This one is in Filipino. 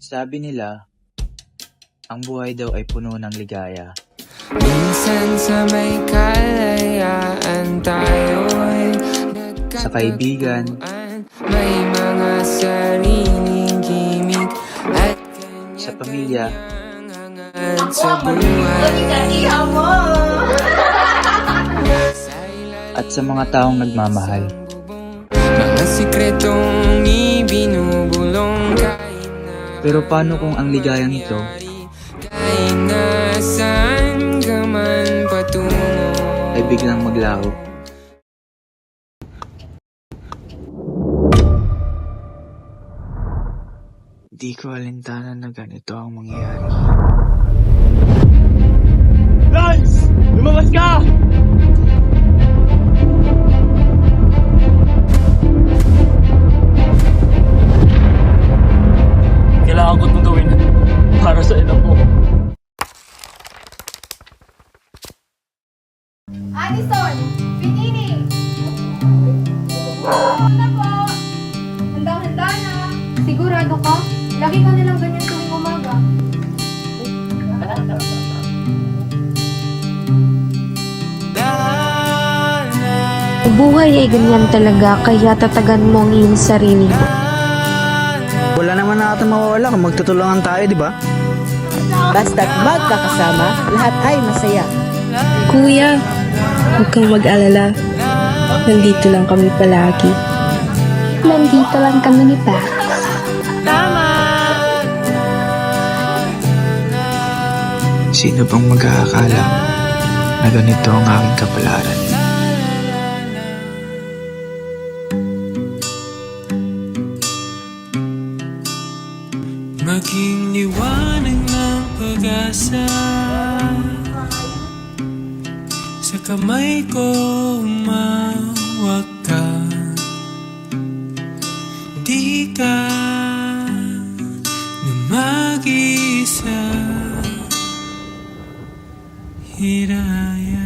Sabi nila, ang buhay daw ay puno ng ligaya. Minsan sa may kalayaan tayo'y Sa kaibigan, may mga sariling gimik at sa pamilya, at sa buhay at sa mga taong nagmamahal. mga sikretong ibinubulong kahit na Pero paano kung ang ligayang ito kahit nasaan ka man patungo. ay biglang maglaho? Di ko alintana na ganito ang mangyayari. Lance! Lumabas ka! Kailangan ko itong gawin para sa ina ko. Addison! Pinini! Ano po? Handang-handa na. Sigurado ka? Lagi ka nilang ganyan tuwing umaga. Buhay ay ganyan talaga, kaya tatagan mo ang iyong sarili mo. Wala naman natin mawawala kung magtutulungan tayo, di ba? Basta't magkakasama, lahat ay masaya. Kuya, huwag kang mag-alala. Nandito lang kami palagi. Nandito lang kami ni Pa. Sino bang mag-aakala na ganito ang aking kapalaran? Maging liwanag ng pag-asa sa kamay ko humawak ka. Di ka na mag-isa, Hiraya.